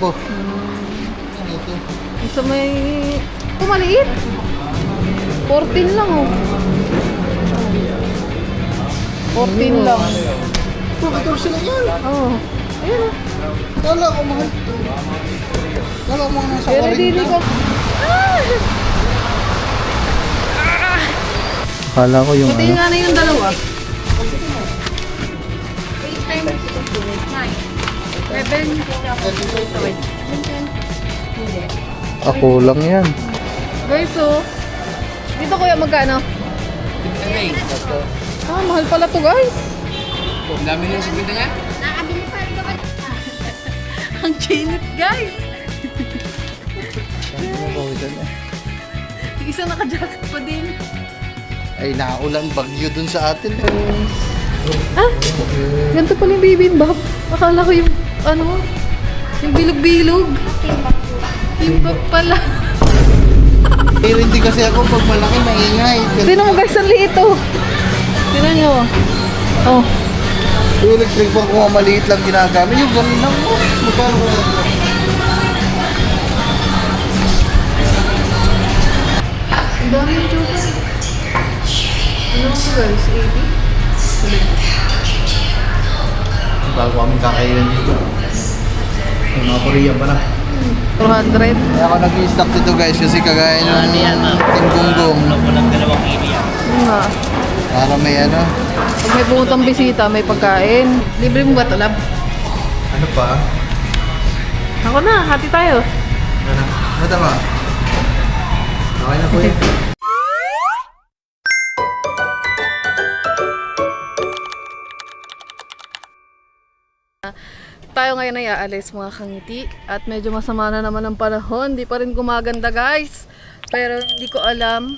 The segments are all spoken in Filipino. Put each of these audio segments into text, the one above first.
ko. Ano ito? Isa may... Ito maliit. 14 lang oh. 14 lang. Ito, 14 lang yan. Oo. Ayun oh. Kala ko mahal. Kala ko mga nasa Pero 40 hindi ko... lang. Kala ko yung Buti nga na yung dalawa. 8 times 9. 11. ako lang yan. Guys, so... Dito kuya magkano? Ah, mahal pala to guys. Ang dami ng sabihin nga. Nakabili pa rin naman. Ang chinit guys. Yung isa naka-jacket pa din. Ay, naulan bagyo dun sa atin. Ah, ganito pala yung bibimbap. Akala ko yung, ano, yung bilog-bilog. Bimbap pala. Pero hindi kasi ako pag malaki maingay. Tignan mo guys, ang liit oh. Tignan nyo. Oh. Yung electric fan ko maliit lang ginagamit. Yung ganun lang mo. Magkano ko lang. Ang dami yung chupa. Ano ko guys, 80? Bago kami kakainin dito. Yung mga Korean pa na. 400. Kaya ako nag-i-stock dito guys kasi kagaya ng tinggunggong. Nga. Para may ano. Pag may pumuntang bisita, may pagkain. Libre mo ba ito, lab? Ano pa? Ako na, hati tayo. Ano? Ano tama? Okay na po yun. Tayo ngayon ay aalis mga kangiti. At medyo masama na naman ang panahon. Di pa rin gumaganda guys. Pero hindi ko alam.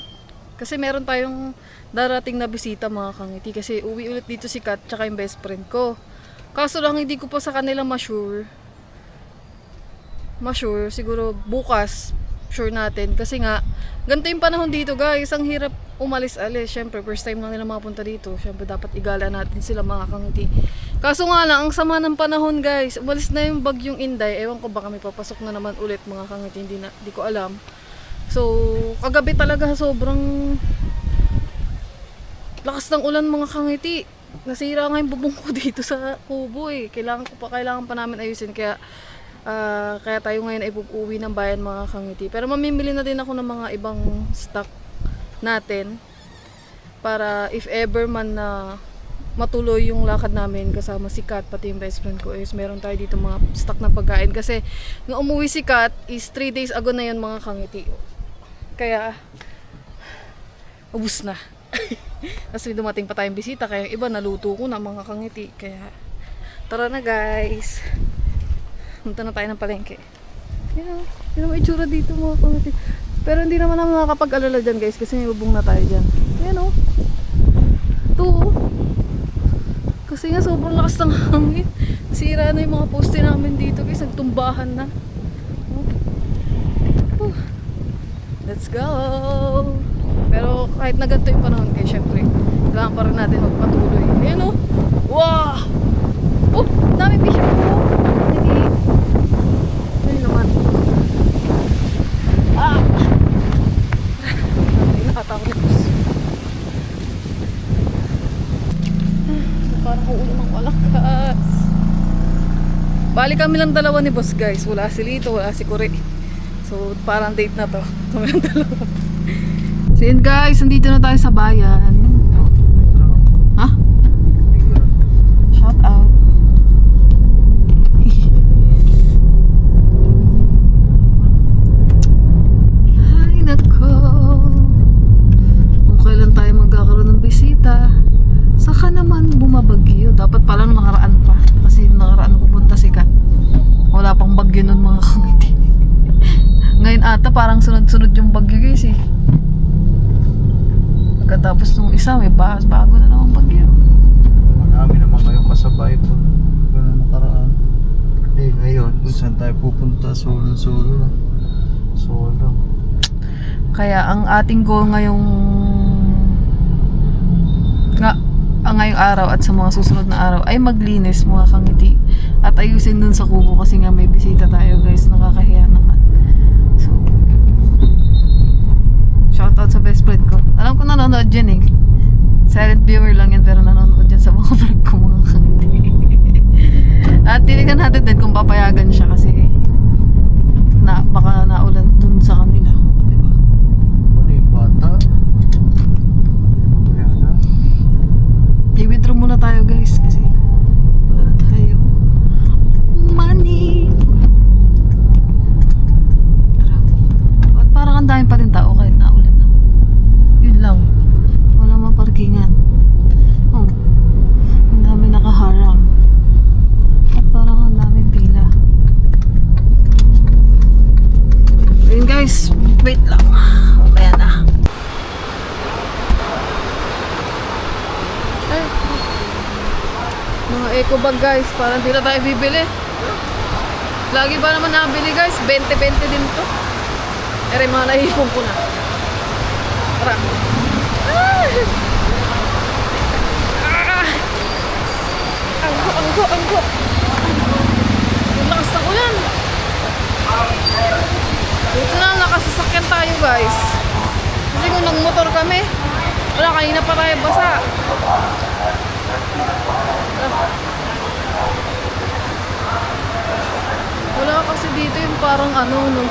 Kasi meron tayong darating na bisita mga kangiti. Kasi uwi ulit dito si Kat tsaka yung best friend ko. Kaso lang hindi ko pa sa kanila ma-sure. Siguro bukas sure natin. Kasi nga ganito yung panahon dito guys. Ang hirap umalis-alis. Syempre first time lang nila mapunta dito. Syempre dapat igala natin sila mga kangiti. Kaso nga lang, ang sama ng panahon guys. Umalis na yung bagyong Inday. Ewan ko baka may papasok na naman ulit mga kangiti. Hindi ko alam. So, kagabi talaga sobrang lakas ng ulan mga kangiti. Nasira nga yung bubong ko dito sa kubo eh. Kailangan pa namin ayusin. Kaya tayo ngayon ay uuwi ng bayan mga kangiti. Pero mamimili na din ako ng mga ibang stock natin. Para if ever man na matuloy yung lakad namin kasama si Kat pati yung best friend ko is meron tayo dito mga stock na pagkain kasi nung umuwi si Kat is 3 days ago na yun mga kangiti, kaya ubus na. Tapos dumating pa tayong bisita kaya iba naluto ko na mga kangiti, kaya tara na guys, punta na tayo ng palengke. Yun ang itsura dito mga kangiti, pero hindi naman naman nakakapag-alala dyan guys kasi may bubong na tayo dyan. Yan o, ito kasi nga sobrang lakas ng hangin. Sira na yung mga poste namin dito guys. Nagtumbahan na. Let's go! Pero kahit na ganito yung panahon guys, syempre kailangan pa rin natin magpatuloy. Ayan o! Wow! Oh! Dami fish po! Hindi. Ayun naman. Ah! Nakata ko ni boss. Parang uulo ng malakas. Bali kami lang dalawa ni boss guys. Wala si Lito, wala si Kuri. So parang date na to. Kami lang dalawa. So yun guys, nandito na tayo sa bayan. Ha? Shout out. Ay nako. Kung kailan tayo magkakaroon ng bisita, saka naman bumabagyo. Dapat pala nakaraan pa. Kasi nakaraan pupunta si Kat. Wala pang bagyo nun mga kangiti. Ngayon ata parang sunod-sunod yung bagyo guys eh. Pagkatapos nung isa may bago na naman bagyo. Marami naman ngayon kasabay po. Gano'n nakaraan. Eh ngayon, kung saan tayo pupunta, solo. Kaya ang ating goal ngayong ngayong araw at sa mga susunod na araw ay maglinis mga kangiti. At ayusin dun sa kubo kasi nga may bisita tayo guys. Nakakahiya naman. So, shoutout sa best friend ko. Alam ko nanonood dyan eh. Silent viewer lang yan pero nanonood dyan sa mga vlog ko mga kangiti. At tinigan natin din kung papayagan siya kasi baka naulan dun sa kanila. Diba? Ano yung bata? I-withdraw muna tayo guys kasi wala tayo money. Tara. At parang ang dami pa rin tao kahit naulan na. Yun lang. Walang maparkingan. Oh. Ang dami nakaharang. At parang ang dami pila. Ayun guys, wait lang. Mamaya na. Ay. Mga eco bag guys, parang di na tayo bibili. Lagi ba naman nabili guys? 20-20 din to. Ere mga nahipon ko na. Tara. Ah! Ah! Angko. Yung lakas ng ulan. Dito na nakasasakyan tayo guys. Kasi kung nagmotor kami, wala, kanina pa tayo basa. Wala kasi dito yung parang no,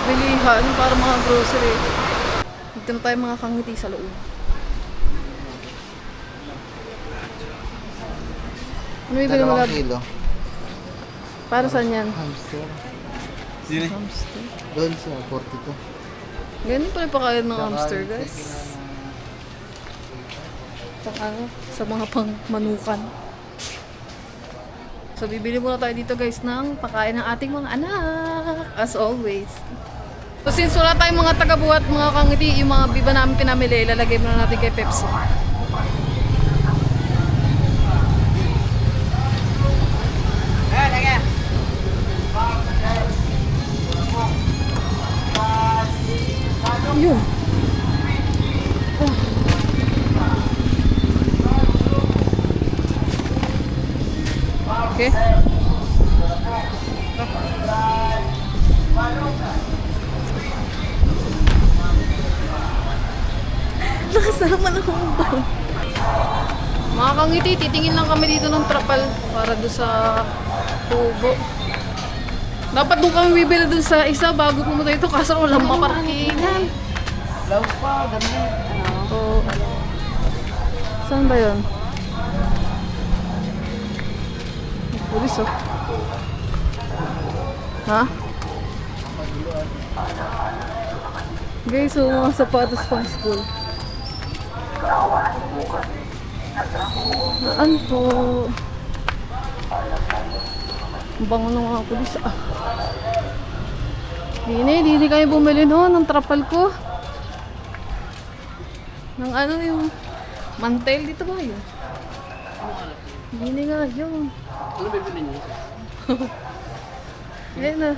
bilihan, parang mga grocery. Dito na tayo mga kangiti sa loob. Ano bibili mo 2 lab? kilo. Para saan yan? Hamster. Hamster. Doon sa 42. Ganun pala pa kayo ng hamster guys. Sa mga pang manukan. So bibili muna tayo dito guys ng pakain ng ating mga anak. As always. So since wala tayong mga taga-buhat, mga kangiti, yung mga biba namin pinamili, ilalagay muna natin kay Pepsi. Yun. Okay. Nakasama na akong bang. Mga kangiti, titingin lang kami dito ng trapal para doon sa tubo. Dapat doon kami bibili doon sa isa bago pumunta ito kaso walang maparkingan. Blouse pa, damit. Oo. Saan ba yun? Pulis oh. Ha? Guys, so mga sapatos pang school. Saan po? Ang bango ng mga pulis ah. Hindi kayo bumili no ng trapal ko. Ng ano yung mantel dito ba yun? Hindi nga yun. Ano bibili niyo? Ayan na.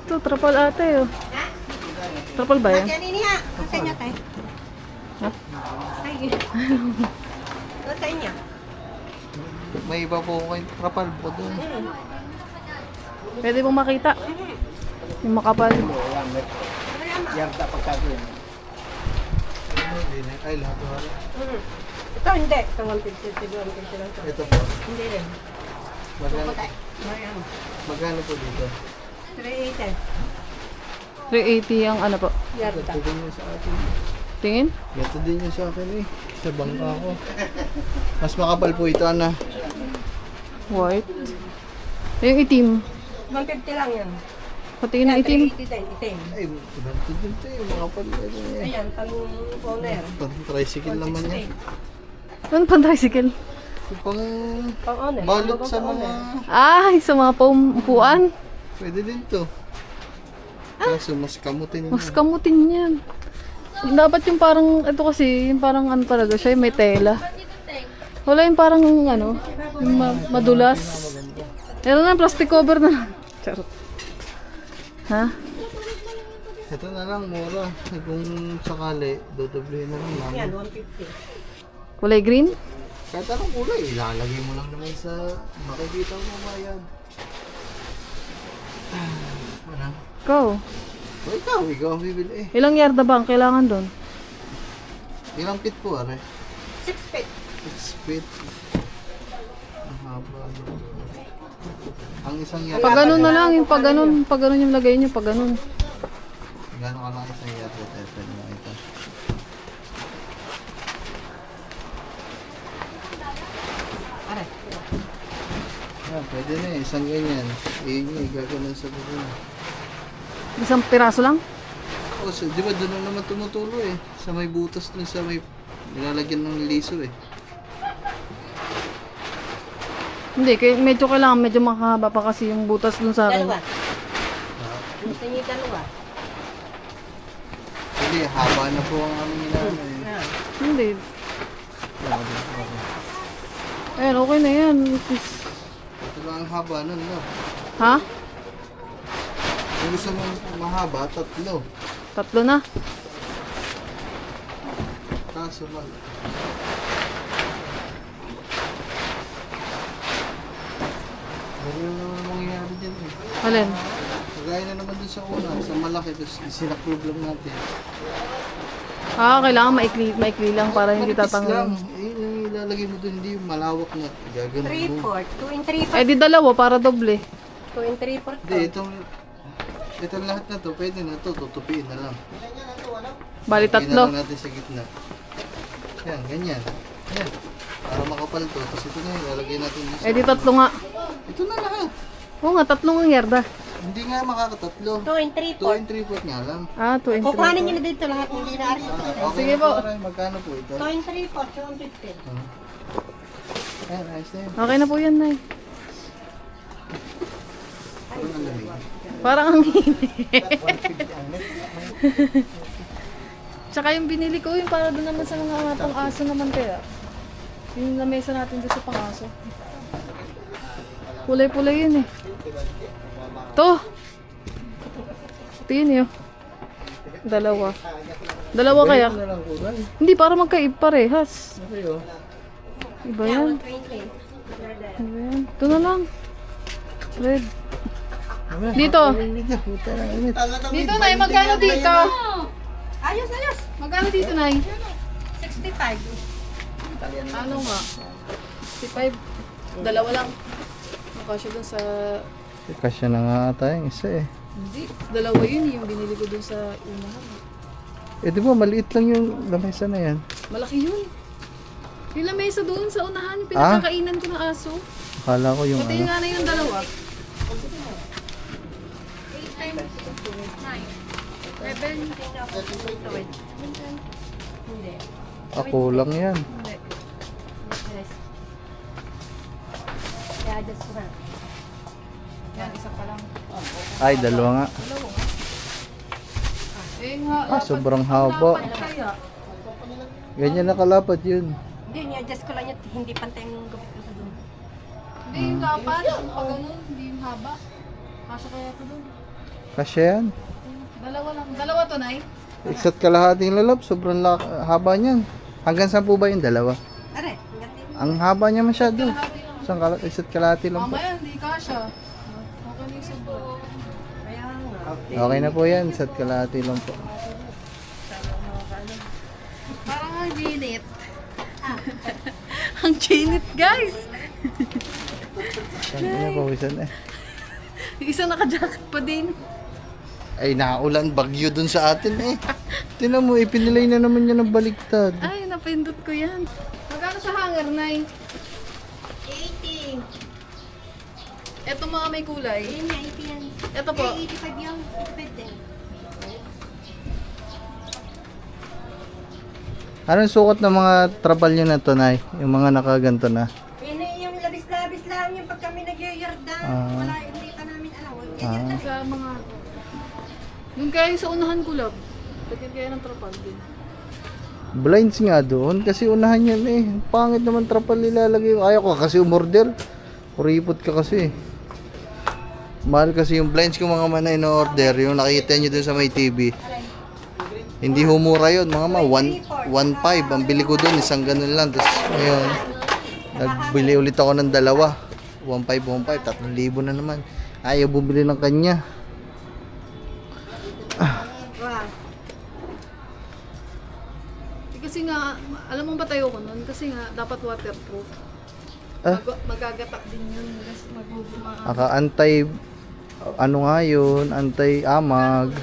Ito, trapal ate oh. Trapal ba yan? Yan ini ha. Sa inyo tayo. Ha? Ay. Sa inyo. May iba po kayo trapal po doon. Pwede mong makita. Yung makapal. Yarda pagkagawin. Ay, lahat wala. Ito hindi. Ito 150 lang. Ito po. Hindi rin. Magkano po dito? 380. 380 ang ano po. Yarda. Ito din yung sa akin. Tingin? Ito din yung sa akin eh. Sa bangka ko. Mas makapal po ito, Ana. White. Yung itim. 150 lang yan. Patingin ng itim. 380 din. Itim. Ay, ito din ito eh. Makapal ito eh. Ayan, talong owner. Pang tricycle naman yan. Ano pang tricycle? Pang Pang owner. balot sa mga... Ay, sa mga paupuan. Pwede din to. Kaso mas kamutin Mas yun. kamutin yan. Dapat yung parang, ito kasi, yung parang ano talaga siya, yung may tela. Wala yung parang ano, yung madulas. Meron na, plastic cover na. Charot. Ha? Ito na lang, mura. Kung sakali, dodoblehin na lang Yan, namin. 150. Kulay green? Kahit anong kulay, ilalagay mo lang naman sa makikita mo mayan. Ano? Go. O ikaw ang bibili eh. Ilang yarda ba ang kailangan doon? Ilang feet po, are? 6 feet. 6 feet. Ang haba. Ang isang yata. Pag ganun na lang, yung pag ganun yung lagay nyo, pag ganun. Gano'n ka lang isang yata. Pwede mo ito. Aray. Pwede na eh. Isang ganyan. Gagawin sa buko. Isang piraso lang? O, so, di ba doon na naman tumutulo eh. Sa may butas dun sa may nilalagyan ng liso eh. Hindi, medyo kailangan, medyo makahaba pa kasi yung butas dun sa akin. Dalawa. Gusto niyo dalawa. Hindi, haba na po ang aming inaano eh. Ah. Hindi. Okay. Ayan, okay na yan. Ito lang ang haba nun, no? Ha? Kung gusto mo mahaba, 3. 3 na. Kaso mag... Ganyan naman ang mangyayari dyan eh. Alin? Kagaya na naman dun sa una, sa malaki, tapos sinaklob lang natin. Kailangan maikli lang para hindi Manipis tatanggalin. lang. Yung ilalagay mo dun, hindi yung malawak na gagawin mo. 3/4. 2 and 3/4. Eh di dalawa para doble. 2 and 3/4. Hindi, itong lahat na to, pwede na to, tutupiin na lang. Bali Tutupiin na 3. lang natin sa gitna. Yan, ganyan. Yan. Para makapal to, tapos ito na, ilalagay natin dun sa... Eh di 3 nga. Ito na lahat. Oo nga, 3 ang yarda. Hindi nga makakatatlo. 2 and 2 3/4. and 3/4 nga lang. 2 and 3. Kukuhanin niyo na dito lahat, hindi na ari. Okay Sige na po. Aray. Magkano po ito? 2 and 3/4, 250. Ayan, ayos na yun. Okay na po yan, Nay. Ano ang lamig? Parang ang init. Tsaka yung binili ko, yung para doon naman sa mga pang-aso naman kaya. Yung lamesa natin doon sa pang-aso. Pulay-pulay yun eh. To! Ito yun yun. Dalawa kaya? Ito na lang kulay. Hindi, para magkaib-parehas. Okay oh. Iba yan. 20. Iba yan. Ito na lang. Red. Ayan. Dito. Init na, puta na init. Dito, Nay. Magkano dito? Ayos, ayos. Magkano dito, Nay? 65. Ano nga? 65. Dalawa lang. Nakasya dun sa... Kasya na nga ata yung isa eh. Hindi. Dalawa yun yung binili ko dun sa unahan. Eh di ba maliit lang yung lamesa na yan. Malaki yun. Yung lamesa doon sa unahan, yung pinakakainan ko ng aso. Akala ko yung Pati ano. nga na yung dalawa. 7. Kulang yan. Hindi. Kaya just na. Yan, isa pa lang. Ay, dalawa nga. Dalawa nga. Eh nga, Sobrang haba. kaya. Ganyan nakalapat yun. Hindi, ni-adjust ko lang yun. Hindi pantay yung gabit ko sa doon. Hindi yung lapat. Pag ganun, hindi yung haba. Kasya kaya ko doon. Kasya yan. Dalawa lang. Dalawa to, Nay. Isa't kalahating lalap, sobrang haba niyan. Hanggang saan po ba yung dalawa? Are, hanggang dito. Ang haba niya masyado. Isa't kalahati lang po. Mamaya, hindi kasya. Okay na yung sabon. Kaya nga. Okay na po yan, isa't kalahati lang po. Parang ang ginit. Ang ginit, guys. Saan na po, isan eh. Yung isa naka-jacket pa din. Ay, naulan bagyo dun sa atin eh. Tinan mo, ipinilay na naman yan ng baliktad. Ay, napindot ko yan. Magkano sa hanger, Nay? 80. Ito mga may kulay. Ayun nga, 80 yan. Ito po. 85 yan. 85 din. Anong sukat ng mga trabal nyo na to, Nay? Yung mga nakaganto na. Yun eh, yung labis-labis lang yung pag kami nagyayarda. Wala, hindi pa namin alam. Yayarda. Sa mga... Yung kaya sa unahan ko, love. Lagyan kaya ng trapal din. Blinds nga doon kasi unahan yan eh. Pangit naman trapal nilalagay. Ayaw ko kasi umorder. Kuripot ka kasi. Mahal kasi yung blinds ko mga manay na order. Yung nakikita nyo dun sa may TV. Hindi humura yun mga ma. 1.5 ang bili ko doon. Isang ganun lang. Tapos ngayon, nagbili ulit ako ng dalawa. 1.5, 3,000 na naman. Ayaw bumili ng kanya. Wow. Kasi nga, alam mo ba tayo ko nun? Kasi nga, dapat waterproof. Magagatak din yun. Kasi magbubumaan. Antay, ano nga yun? Antay amag.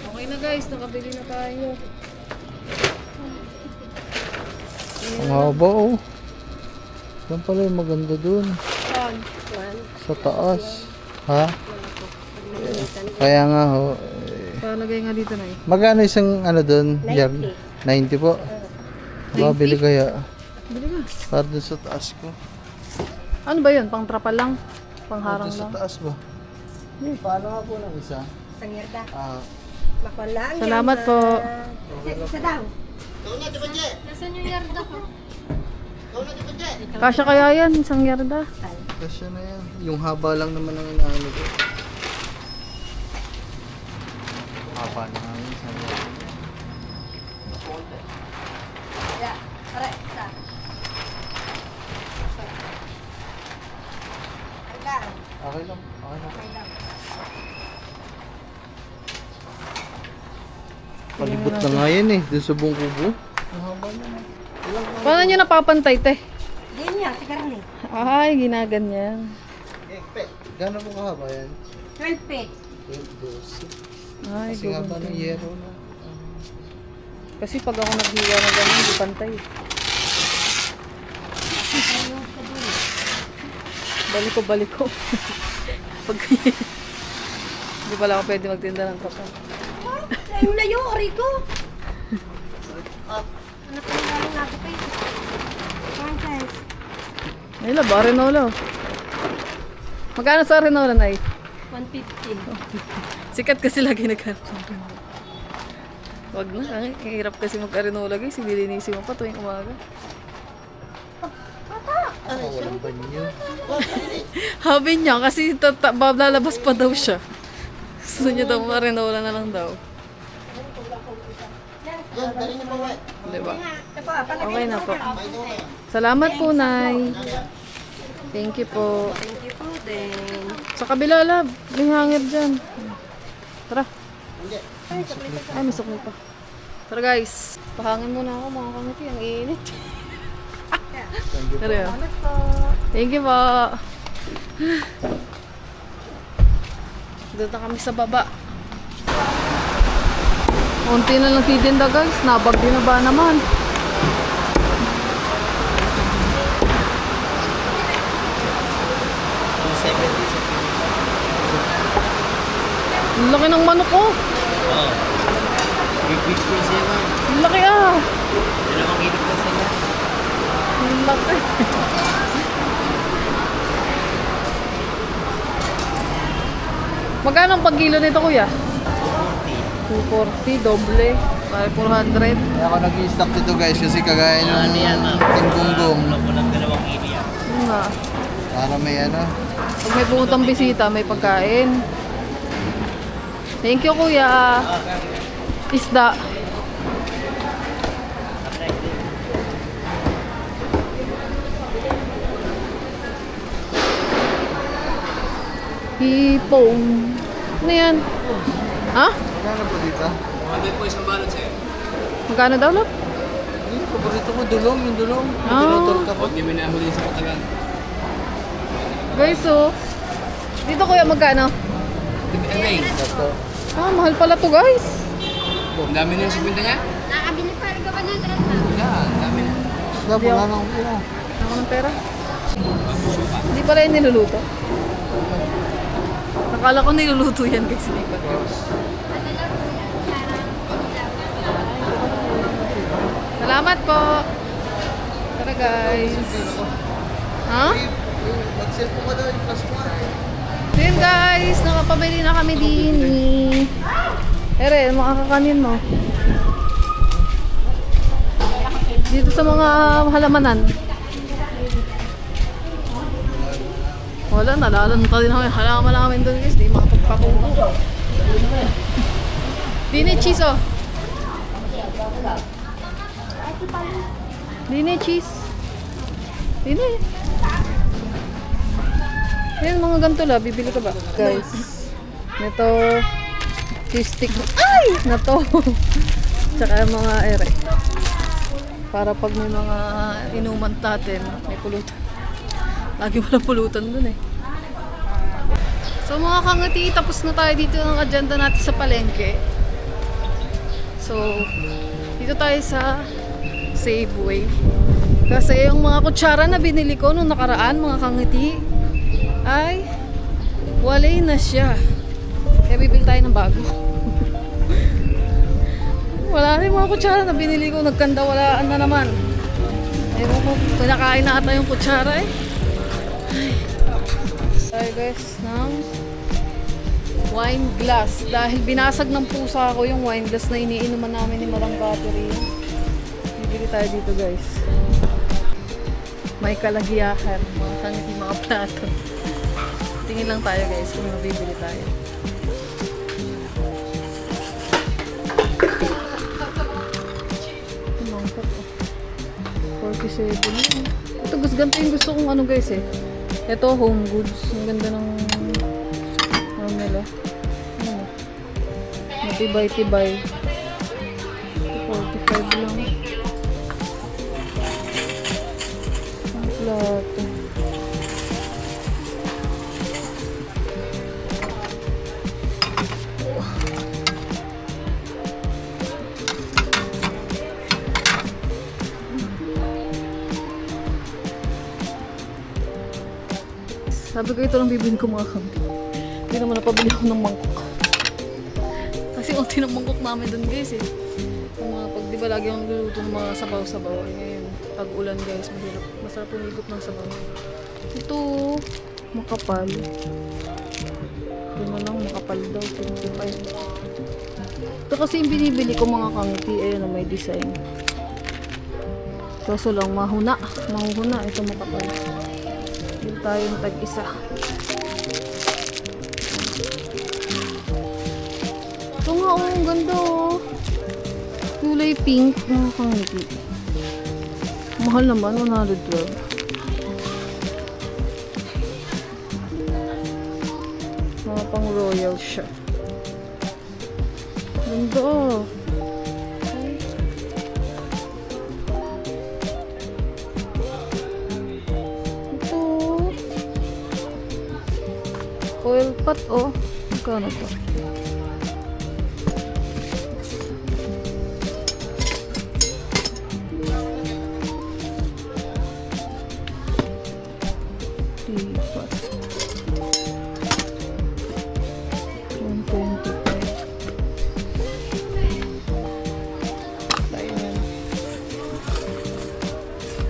Okay na guys, nakabili na tayo. Ang haba oh. Yan pala yung maganda dun. Saan? Sa taas. Ha? Kaya nga ho. Palagay nga dito na eh. Magkano isang ano dun? 90 po. Bili kaya. Bili nga. Para dun sa taas ko. Ano ba yun? Pang trapal lang? Pangharang Dun sa lang? taas ba? Paano nga po ng isa? Isang yarda. Ah, Makulaan yan Salamat na- po. Isa daw. Kasya kaya yan, isang yarda. kasya na yan. Yung haba lang naman ang inaano ko. Haba na nga yun. Yeah. Para, isa. Ay lang. Okay lang. Okay lang. Ay lang. Palibot na nga yan eh. Doon sa buong kubo. Ang haba na. Paano nyo napapantay, te? Di niya, si Carne. Ay, ginaganyan. Gano'n mo kahaba yan? 12 feet. 12. Ay, Kasi nga ba ng gugunting. yero na? Kasi pag ako naghiwa na gano'n, hindi pantay. Balik ko. Pag hindi pala ako pwede magtinda ng trapal. Ay, layo, Rico. Anak ko na lang natin kayo. One size. Ay, laba, Renola. Magkano sa Renola, Nay? 150. Sikat kasi lagi naghanap ng Renola. Wag na, ang hirap kasi mag-Renola guys. Nilinisin mo pa tuwing umaga. Walang banyo. Habi niya kasi lalabas pa daw siya. Gusto niya daw Renola na lang daw. Diba? Okay na po. Salamat po, Nay. Thank you po. Thank you po din. Sa kabila, lab. May hanger dyan. Tara. Ay, may sukli pa. Tara guys. Pahangin muna ako mga kamiti. Ang init. Tara yun. Salamat po. Thank you po. Doon na kami sa baba. Unti na lang titinda guys. Nabagyo na ba naman? Ang laki ng manok ko. Oo. Big piece yan man. Ang laki ah. Dalawang kilo pa sila. Ang laki. Magkano ang pag-kilo nito kuya? 240, doble. Para 400. Kaya ako nag-i-stock dito guys kasi kagaya ng Ano yan, ma'am? tinggunggong. Walang 2 kilo yan. Yun nga. Para may ano. Pag may pumuntang bisita, may pagkain. Thank you kuya. Isda. Hipong. Ano yan? Ha? Magkano po dito? 100 po isang balot sa'yo. Magkano daw love? Yung paborito ko, dulong. Yung dulong. Ah. Tinutol ka po. Huwag niyo minahuli sa katagal. Guys, so dito kuya magkano? Ito. Ah, mahal pala to guys. Ang dami na yung 50 niya? Nakabili pa rin ka ba ng dress na? Yan, ang dami na. Dapat wala na akong pera. Ako ng pera. Hindi pala yung niluluto. Nakala ko niluluto yan guys. Hindi pa. Salamat po. Tara guys. Ha? Mag-cellphone ka daw yung plus 1. So yun guys, nakapabili na kami din. Ere, makakakanin mo. Dito sa mga halamanan. Wala, nalalanta din namin. Halaman namin doon guys, di makapagpakulo. Dine cheese oh. Dine cheese. Dine. Yan mga ganito la, bibili ka ba? Guys, ito cheese stick. Ay! Na to. Tsaka mga ere. Para pag may mga inuman natin, may pulutan. Lagi wala pulutan dun eh. So mga kangati, tapos na tayo dito ng agenda natin sa palengke. So, dito tayo sa Safeway. Kasi yung mga kutsara na binili ko nung nakaraan, mga kangati, ay walay na siya. Kaya bibili tayo ng bago. Wala na yung mga kutsara na binili ko, nagkanda walaan na naman. Ewan ko, pinakain na ata yung kutsara eh. Tayo guys ng wine glass. Dahil binasag ng pusa ko yung wine glass na iniinuman namin ni Madam Battery. Bibili tayo dito guys. May kalagyahan, mga kangiti, mga plato. Tingin lang tayo guys kung mabibili tayo. Mangkok oh. 47 yun. Ito ganito yung gusto kong ano guys eh. Ito home goods. Ang ganda ng ano nila. Ano? Matibay-tibay. 45 lang. Ang plato. Sabi ko ito lang bibili ko mga kami. Hindi naman napabili ako ng mangkok. Kasi unti ng mangkok namin dun guys eh. Yung mga pag di ba lagi akong luluto ng mga sabaw-sabaw. Ngayon, pag ulan guys, mahirap. Masarap humigop ng sabaw. Ito, makapal. Ito na lang, makapal daw. 25. Ito kasi yung binibili ko mga kangiti. Ayun na may design. Kaso lang, mahuna. Mahuhuna. Ito makapal. Yung tayong tag-isa. Ito nga oh, ang ganda oh. Kulay pink, mga kangiti. Mahal naman, 112. Mga pang royal siya. Ganda oh. Oil pot, oh. Magkano to? Teapot. 125. Ayan.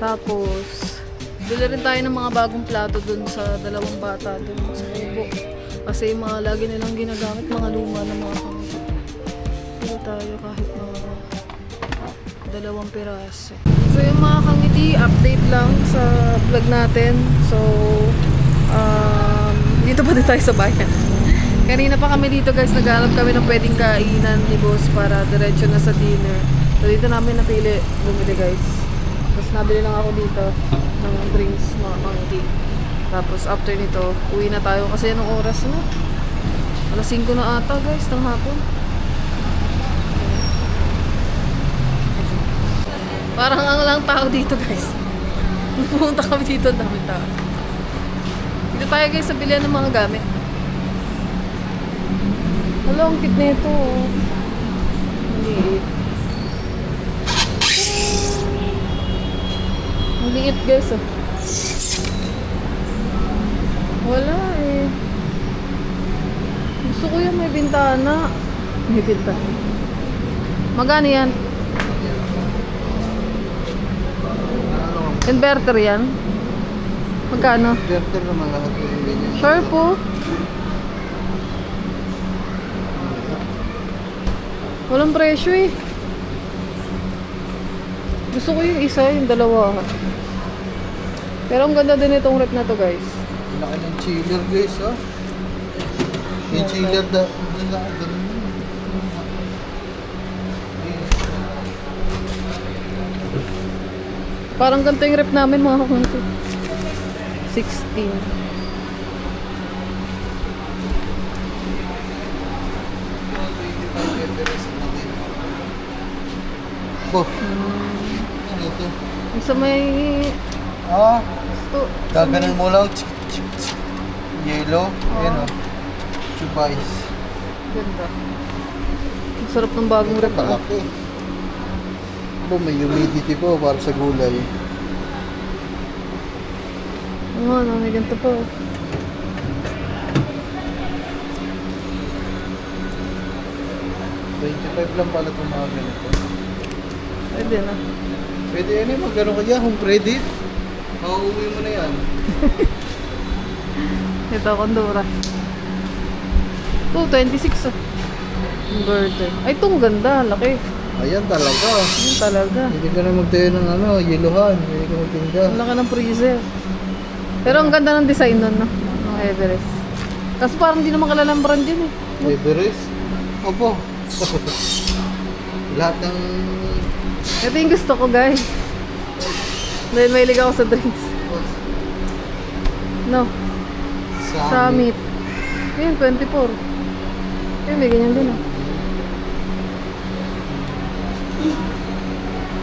Tapos, bili rin tayo ng mga bagong plato dun sa dalawang bata dun sa kubo. Kasi yung mga lagi nilang ginagamit, mga luma na mga kangiti. Bili tayo kahit mga 2 piraso. So yung mga kangiti, update lang sa vlog natin. So, dito pa din tayo sa bayan. Kanina pa kami dito guys, naghanap kami ng pwedeng kainan ni boss para diretso na sa dinner. So dito namin napili, bumili guys. Tapos nabili lang ako dito ng drinks, mga kangiti. Tapos after nito, uwi na tayo kasi anong oras na? Alas 5 na ata guys, ng hapon. Parang ang lang tao dito guys. Pumunta kami dito, ang dami tao. Dito tayo guys sa bilihan ng mga gamit. Hala, ang cute nito oh. Maliit. Maliit guys oh. Wala eh. Gusto ko yung may bintana. May bintana. Magkano yan? Inverter yan? Magkano? Inverter naman lahat yung ganyan. Sure po. Walang presyo eh. Gusto ko yung isa, yung dalawa. Pero ang ganda din itong rep na to guys. Laki ng chiller guys, ha? Yung chiller da, doon na, ganun. Parang ganito yung rep namin mga kakunti. 16. Oh, ano ito? Yung sa may... Ah, Ito, gaganan mo lang. Tsk, tsk, tsk. Yellow. Ayan o. Chubais. ganda. Ang sarap ng bagong rep. ah. Palaki. Ito, may humidity po para sa gulay. Oo, no, may ganito pa. oh. $25 lang pala itong mga ganito. Pwede na. Pwede yan eh, magkano kaya kung credit? Mauuwi mo na yan. Ito, kondora. Ito, 26 ah. Inverter. Ay, itong ganda. Laki. Ayan talaga. Yun talaga. Hindi ka na magtayo ng ano, yeluhan. Hindi ka magtinda. Ang laki ng freezer. Pero ang ganda ng design nun, no? Ng Everest. Kasi parang hindi naman kalalang brand yun eh. Everest? Opo. Lahat ng... Ito yung gusto ko, guys. Dahil mahilig ako sa drinks. No, Summit. Ayun, 24. Ayun, may ganyan din ah.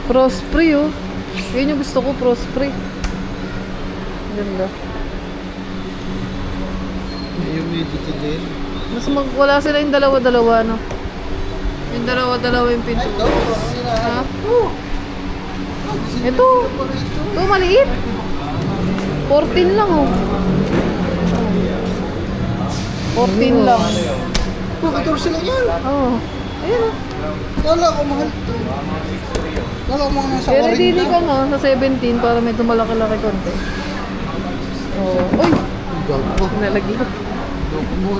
Prospre oh. Yun yung gusto ko, Prospre. Ganda. May humidity din. Mas wala sila yung dalawa-dalawa, no? Yung dalawa-dalawa yung pinto. Ito, Ha? Ito. Ito, maliit. 14 lang, oh. 14 lang. Oh, 14 lang yan. Oh. Ayun, oh. Kala ko mahal ito. Kala ko mga nasa Pero 40. dili ka na sa 17 para medyo malaki-laki konti. Oh. Uy! Ang gago. Nalagyan. Loko mo.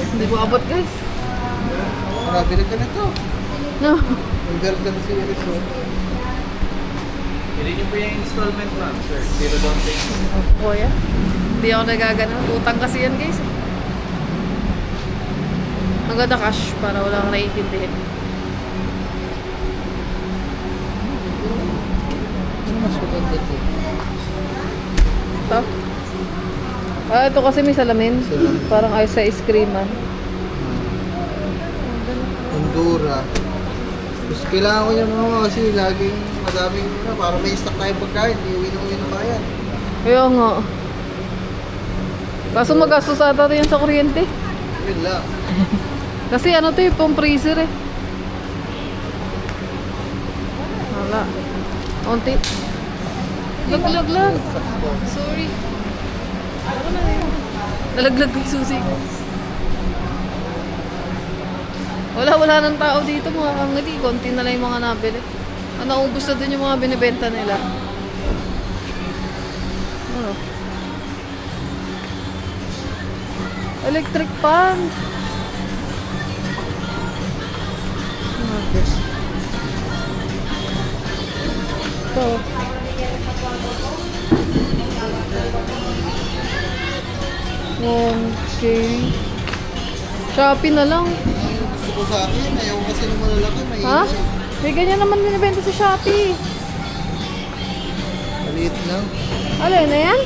Hindi ko abot, guys. Marami rin ka nito. No. Inverter series. Oh. Hindi niyo po yung installment ma'am, sir. Zero down payment. Oh, kuya. Hindi ako nagagano. Utang kasi yan, guys. Maganda cash para wala kang naiintindihin. Ano mas maganda ito? Ito? Ah, ito kasi may salamin. Salamin. Parang ayos sa ice cream, ah. Honduras. Gusto kailangan ko niya mga kasi laging madaming para may stock tayo pagkain. Hindi uwi na bayan. Kaya nga. Kaso magastos ata yan sa kuryente. Yun lang. Kasi ano to yung pang freezer eh. Wala. Onti. Laglag lang. Sorry. Ano na yun? Nalaglag yung susi ko. Wala ng tao dito mga kangiti. Konti na lang yung mga nabili. Naubos na din yung mga binibenta nila. Ano? Electric fan. Okay. Ito. Okay. Shopee na lang. Gusto ko sa akin. Ayaw ko kasi ng malalaki. Ha? Maingay. May ganyan naman binibenta sa Shopee. Maliit lang. Alin na yan?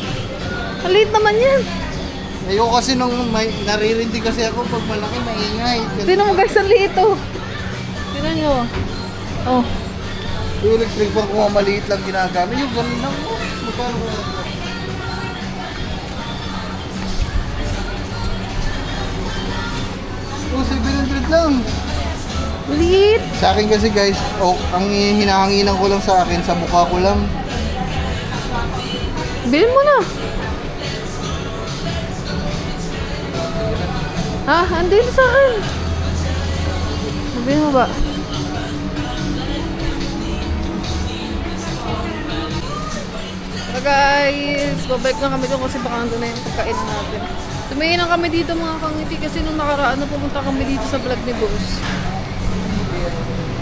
Maliit naman yan. Ayaw ko kasi nung naririndi kasi ako pag malaki maingay. Tingnan mo guys, ang liit oh. Tingnan nyo. Oh. Yung electric fan ko nga maliit lang ginagamit. Yung ganun lang mo. Magkano ko lang. Oh, 700 lang. Liit. Sa akin kasi guys, ang hinahanginan ko lang sa akin, sa mukha ko lang. Bilhin mo na. Ha? Andin sa akin. Bilhin mo ba? So guys, babalik na kami doon kasi baka nandun na yung pagkainan natin. Tumingin lang kami dito mga kangiti kasi nung nakaraan na pumunta kami dito sa vlog ni Boss.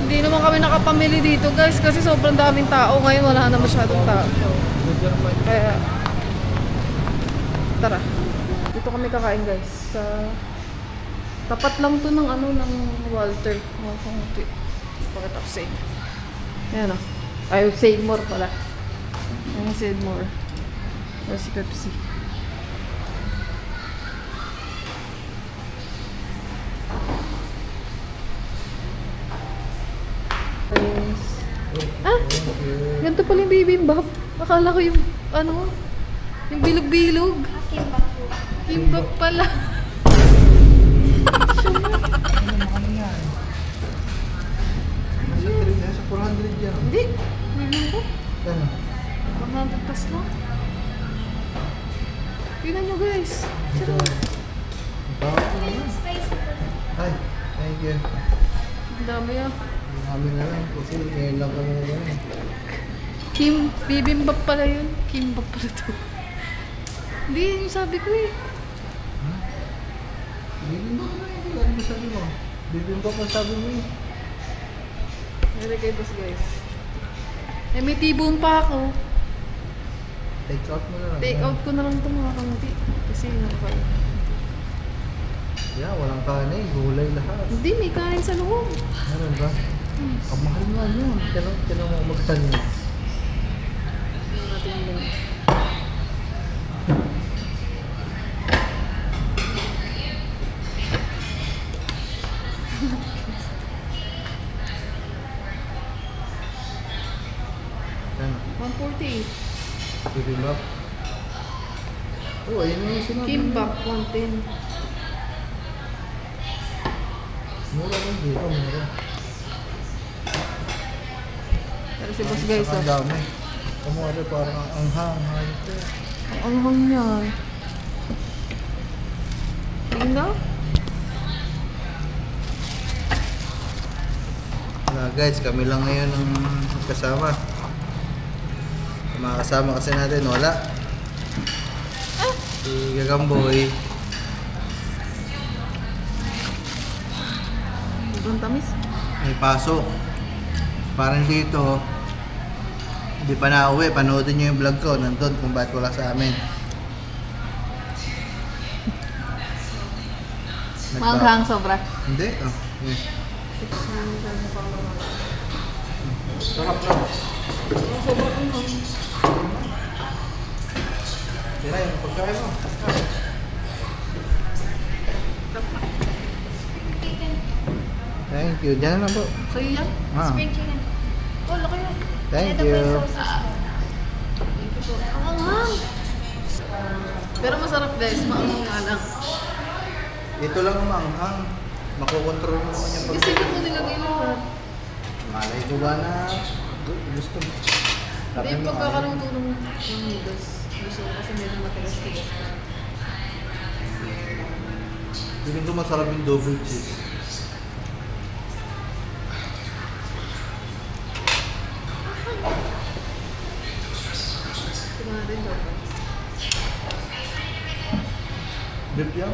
Hindi naman kami nakapamili dito guys kasi sobrang daming tao. Ngayon wala na masyadong tao. Kaya, tara. Dito kami kakain guys. Sa tapat lang to ng ng Walter. Mga kangiti. Pakita ko sa inyo. Ayan o. Ay, Seymour pala. Ayan, Seymour. Or si Pepsi. Yes. Ah! Ganito pala yung bibimbap. Akala ko yung, yung bilog-bilog. Kimbap pala. Nasa 400 yan. Hindi. Bibing ko. Ano? 100 plus lang. Tingnan nyo guys. Ito. Bakit naman? Ay, thank you. Ang dami ah. Kami na lang kasi ngayon lang kami na yan. Bibimbap pala yun. Kimbap pala to. Hindi, yun yung sabi ko eh. Bibimbap na yun. Ano ba sabi mo? Bibimbap na sabi mo eh. Nalagay boss guys. Eh may tibon pa ako. Take out mo na lang. Take out ko na lang ito mga kamuti. Kasi kayo. Yeah, walang kanin. Gulay lahat. Hindi, may kanin sa loob. Meron ba? Ang mahal nga yun. Tinan mo magkanin. Tingnan natin yung loob. Ano? 148. Bibimbap. Oh, ayun na yung sinabi. Kimbap, 110. Mura lang dito, mura. Pero si boss guys Ang oh. dami. Kumari parang ang anghang. Ang anghang niya. Tingnan. Guys, kami lang ngayon ang kasama. Mga kasama kasi natin, wala. Si Gagamboy. Ibang tamis. May pasok. Parang dito, hindi pa nauwi. Panoodin nyo yung vlog ko. Nandun kung bakit wala sa amin. Maanghang sobra. Hindi. Oh. Yeah. Sarap lang. Sobra anghang. Tira yung pagkain mo. Thank you. Diyan na po. So yun yan? Ah. Oh, laki yan. Thank you. Ang anghang. Pero masarap guys, maanghang nga lang. Ito lang ang manghang. Makokontrol mo naman yung Kasi pagkain. ito ko nilagay lahat. Malay ko ba na gusto mo? Hindi yung pagkakaluto ng noodles. Gusto ko kasi medyo matigas-tigas. Tingin ko masarap yung double cheese. Tingnan natin daw. Beef yan?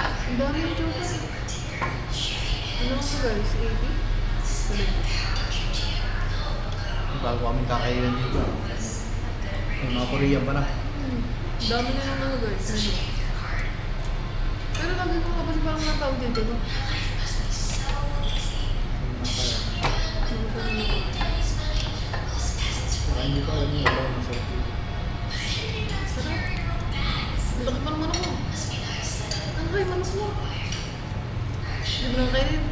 Ang dami yung chocolate. Ano ko guys? 80? Bago kami kakainin dito. May mga Korean pa na. Ang dami na yung guys. Menu. Pero lagi ko kapag parang natawag dito, no? Saka hindi ko alam yung iba masarap dito. Sarap. Ang laki pa naman ako. Ano kayo manok mo? Librang kainin.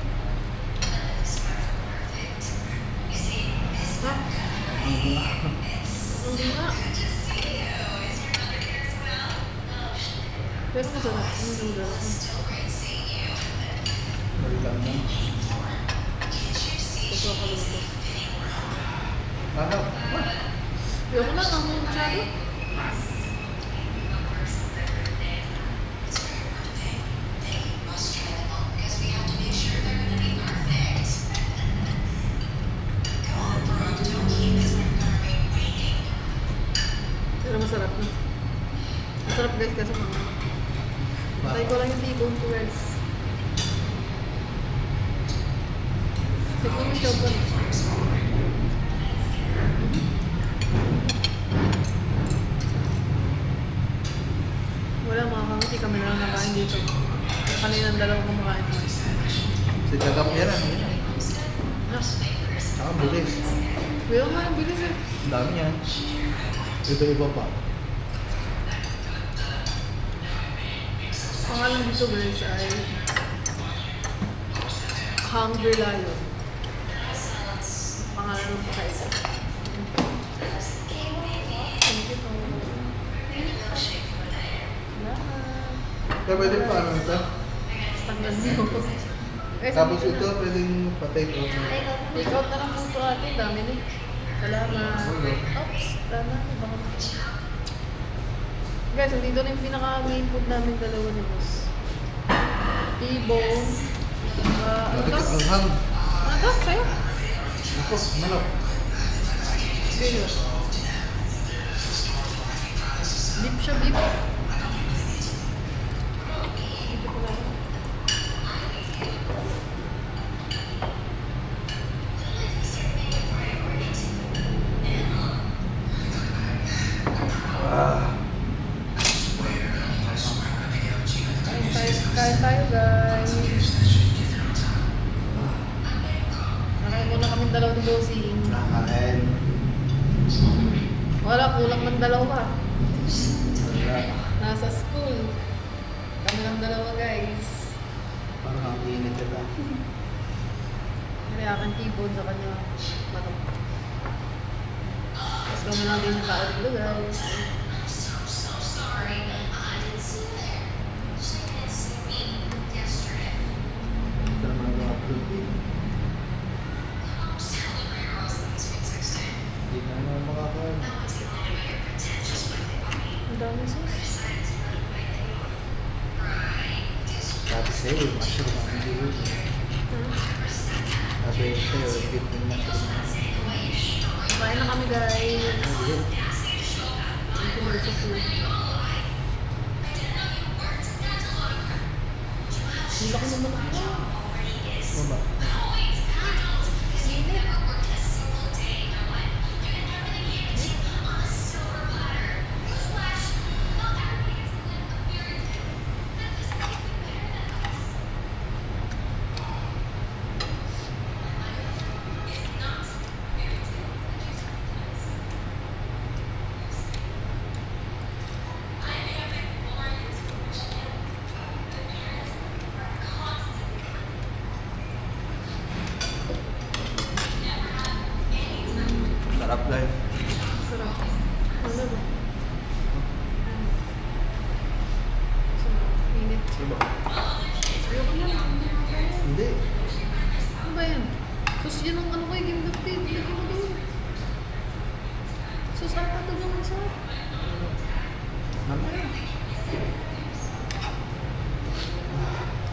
Ha? Ang nga. Pero masarap. Ang noodles. Balikan mo. Pagkakaluto. Ano? Ayoko na, ang masyado. kasi mga. Patay ko lang yung tibong tours. Siguro yung chocolate. Wala mga kamiti, kami na lang nakain dito. Kaninang dalawang kumakain ko. Si Gagap yan, ano yan? Saka bilis. Kaya nga, ang bilis eh. Ang dami yan. Iba-iba pa. Pangalan dito guys ay Hungry Lion. Pangalan ng pakaisa. Thank you po. Salamat. Kaya pwede pa ano ito? Tanggal mo. Tapos ito pwedeng patay ko. Take out na lang po ito ate. Dami na. Salamat. Oops. Tama. Guys, dito na yung pinaka-main food namin dalawa ni boss. T-bone. Ano to? Ang hang. Ano to? Sa'yo? Ako, manok. Sa'yo. Beef siya, beef. Dito ko lang. Kain tayo guys. Nakain muna kami dalawang dosing. Nakain. Wala, kulang ng dalawa. Wala. Nasa school. Kami lang dalawa guys. Parang ang init ito. Kaya aking tibon sa kanya. Matok. Tapos kami lang din yung tao dito guys. Ito naman ang upload din. Hindi na naman makakain. Ang dami sauce. Sabi sa'yo, mushroom ang hindi yun. Sabi sa'yo, beef and mushroom. Kain na kami guys. Ayun. Thank you Lord sa food. Hindi ako naman ako. Ano ba? Sarap guys. Sarap. Ano ba? Init. Diba? Ayoko yan. Hindi. Ano ba yan? Sus, yan ang ano ko yung gimbapti. Lagyan mo doon. Sus, ata ito naman sa. Mamaya.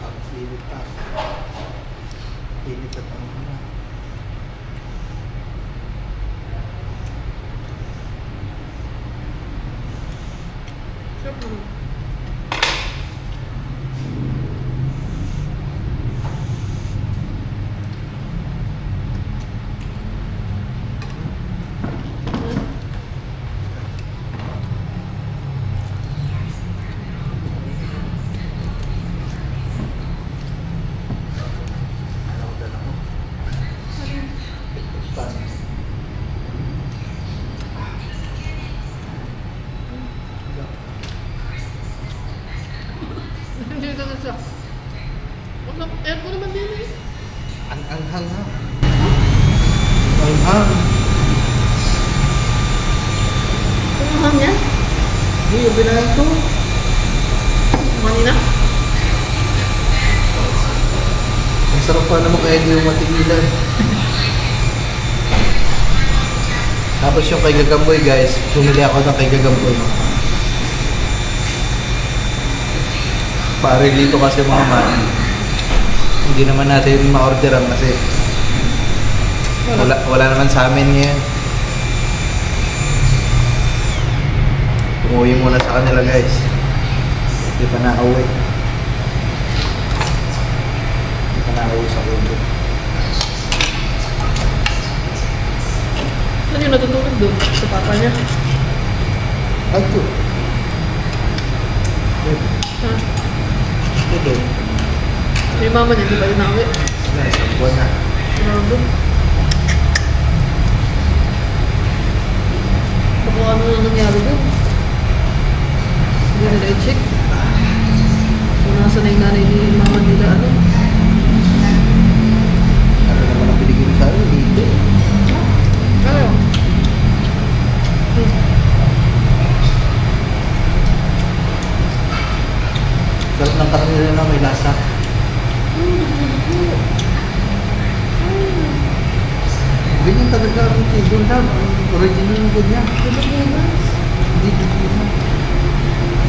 Ang init pa. Init at ang mga. Sarap naman. Alam ko dala ko. Pan. Hindi ka na siya. Aircon naman din eh. Ang anghang ha. Anghang. Kumuhang niya? Hindi, yung binahan ko. Kanina? Ang sarap pa naman kaya hindi yung matigilan. Tapos yung kay Gagamboy guys, bumili ako ng kay Gagamboy. Pare dito kasi mga man, hindi naman natin ma-orderan kasi wala naman sa amin ngayon. Umuwi muna sa kanila guys. Hindi pa nauwi. Hindi pa nauwi sa Kubo. Saan yung natutulog doon? Sa papa niya? Ay, ito. Ha? Ito. Yung mama niya, di ba din nauwi? Wala, isang buwan na. Grabe. Baka ano na nangyari doon? Hindi nila i-check. Kung nasa na yung nanay ni mama nila, ano? Ano naman ang binigay mo sa akin? Dito. Ano? Sarap ng karne nila na may lasa. Ganyan talaga ang table na. Ang original na ganyan. Hindi dito na.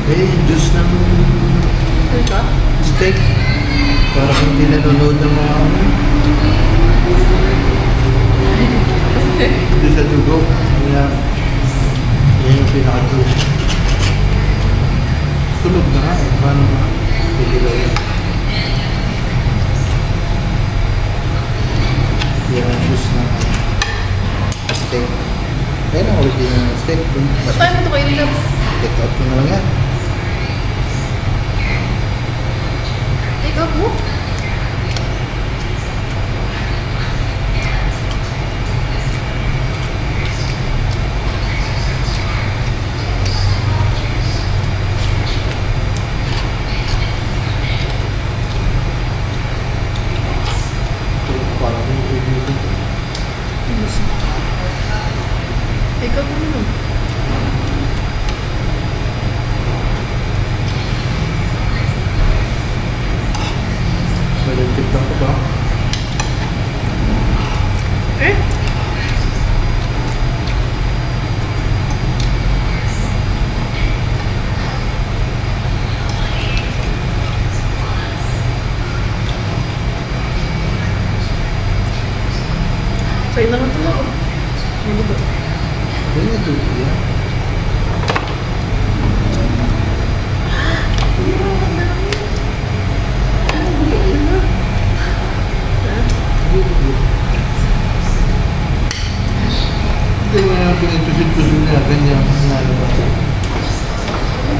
Eh, yung juice ng Ano ka? steak. Parang hindi nanonood ng mga ano. Hindi sa dugo. Kaya, yan yung pinaka-juice. Sunog na nga eh. Paano nga? Pigilaw yan. Yan ang juice ng steak. Ayan ang original ng steak. Ba't tayo mo ito kayo nila? Take out ko na lang yan. Take out mo? Parang yung kaibigan ko. Take out mo naman. Malintip lang ko ba? Eh? Sa'yo naman ito ako. Ano ba? Ganyan ito. Yan. Ito yung pinitusin-tusin na ganyan. Nalabas.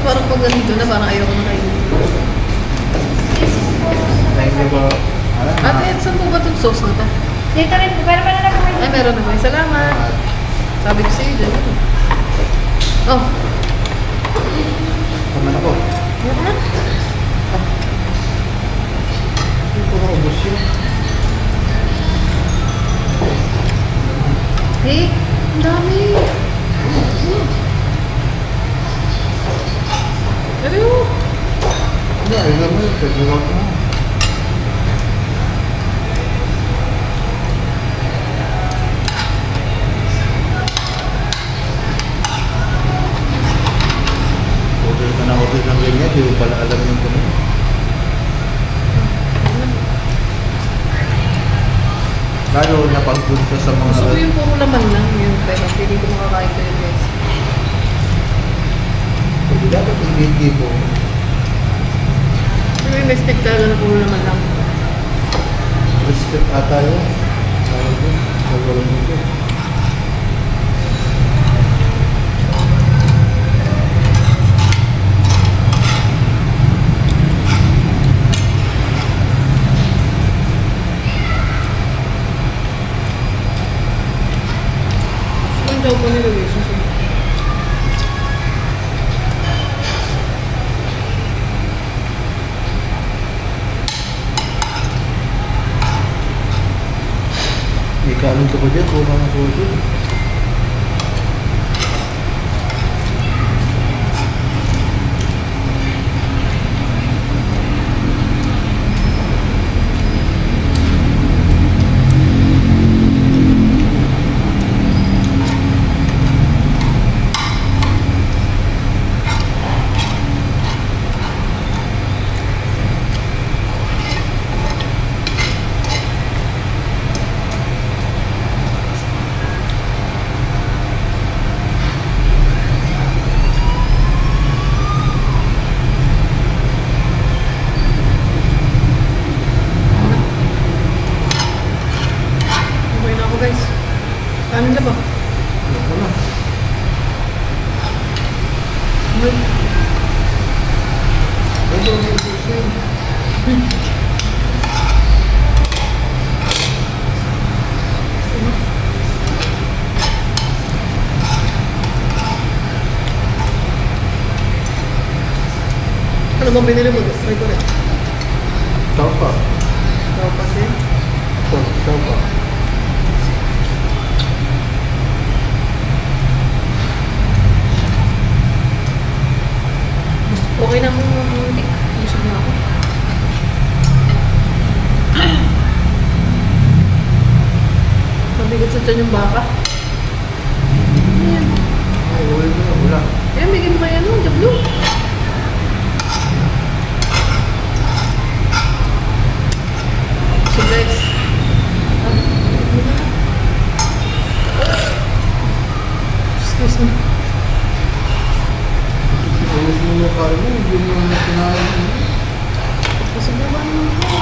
Parang pag ganito na, parang ayoko na kayo. Thank you po. Ate, saan po ba itong sauce na to? Dito rin po, pero pala na po. Ay, meron na ba? Salamat. Sabi ko sa'yo, dyan. Oh. Tama na po. Hindi ko maubos yun. Hey, ang dami. Pero, Hindi, alam mo yun. Pagkakot na. Order ka na order ng ganyan. Di mo pala alam yung kung ano. Lalo na pagpunta sa mga... gusto ko yung puro laman lang. Yun, pero hindi ko makakain ko yun, guys. Hindi dapat hindi po. Pero yung may stick talaga na puro laman lang. Brisket ata yun. Tawag yun. Tawag nito. Gusto ko yung chow po nila, guys. Ikalan ko ba dyan? Kung mga ko dyan. Ano bang binili mo? Try ko rin. Tapa. Dapat din. Tapa. Okay na mo. Busog na ako. Mabigat sa tiyan yung baka. Ay, wala. Eh, bigyan mo kaya nun, jablo. So guys, excuse me. Ayos mo yung kaya mo, hindi mo na kinain. Busog na ba naman ako?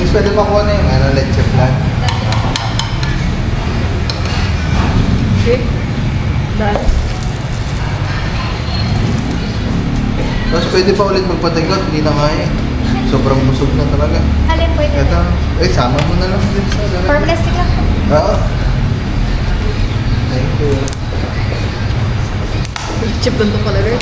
Mas pwede makuha na yung leche plan. Okay. Dahil. Tapos pwede pa ulit magpatagot, hindi na kaya. Sobrang busog na talaga. Alin po ito? Ito, sama mo na lang din sa lalagyan. For plastic lang po. Oo. Thank you. Chip doon pala rin.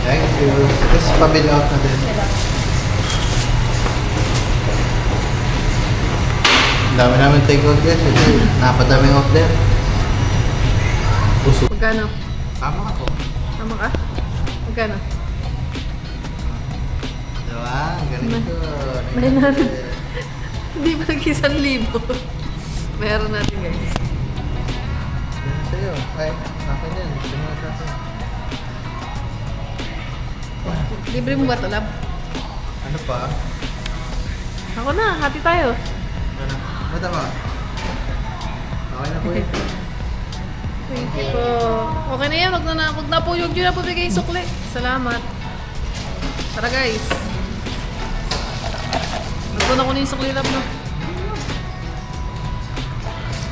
Thank you. Tapos pabill out na din. Ang dami namin take out guys. Napadaming out there. Busog. Magkano? Tama ka po. Tama ka? Magkano? Diba? Ganito. May natin. Hindi ba nag-1,000? Meron natin guys. Yan sa'yo. Ay, akin yan. Sumunod natin. Libre mo ba ito, lab? Ano pa? Ako na, hati tayo. Ano? Matama. Okay na po yun. Thank you po. Okay na yan, wag na po yung na po bigay yung sukli. Salamat. Tara guys. Nagpuna ko na yung sukli lab no.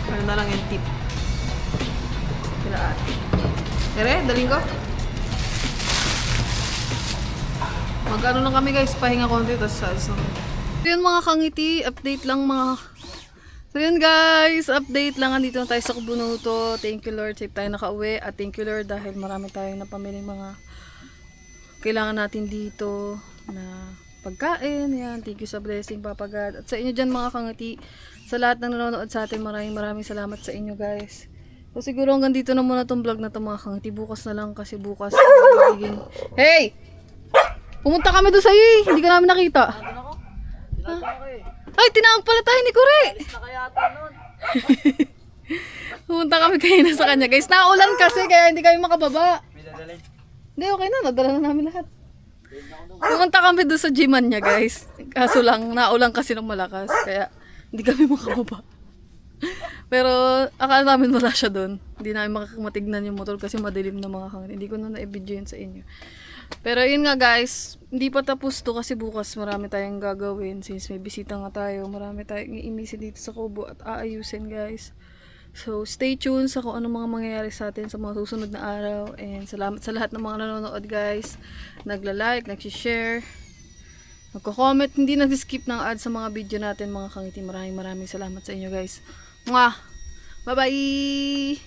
Ano na lang yung tip. Kailaan. Tere, daling ko. Mag-ano lang kami guys, pahinga konti, tapos alis na kami. So yun mga kangiti, update lang mga... So yun guys, update lang, andito na tayo sa Kubunuto. Thank you Lord, safe tayo nakauwi. At thank you Lord dahil marami tayong napamiling mga kailangan natin dito na pagkain. Yan, thank you sa blessing Papa God. At sa inyo dyan mga kangiti, sa lahat ng nanonood sa atin, maraming salamat sa inyo guys. So siguro hanggang dito na muna tong vlog na to mga kangiti. Bukas na lang kasi bukas magiging... Hey! Pumunta kami doon sa'yo eh. Hindi ka namin nakita. Ay, tinawag pala tayo ni Kure. Pumunta kami kanina sa kanya. Guys, naulan kasi kaya hindi kami makababa. Hindi, okay na. Nadala na namin lahat. Pumunta kami doon sa gyman niya guys. Kaso lang, naulan kasi ng malakas. Kaya hindi kami makababa. Pero akala namin wala siya doon. Hindi namin makamatignan yung motor kasi madilim na mga kangin. Hindi ko na na-video yun sa inyo. Pero yun nga guys, hindi pa tapos to kasi bukas marami tayong gagawin since may bisita nga tayo. Marami tayong iimisin dito sa Kubo at aayusin guys. So stay tuned sa kung ano mga mangyayari sa atin sa mga susunod na araw. And salamat sa lahat ng mga nanonood guys. Nagla-like, nag-share, nagko-comment, hindi nag-skip ng ads sa mga video natin mga kangiti. Maraming salamat sa inyo guys. Mwah! Bye-bye!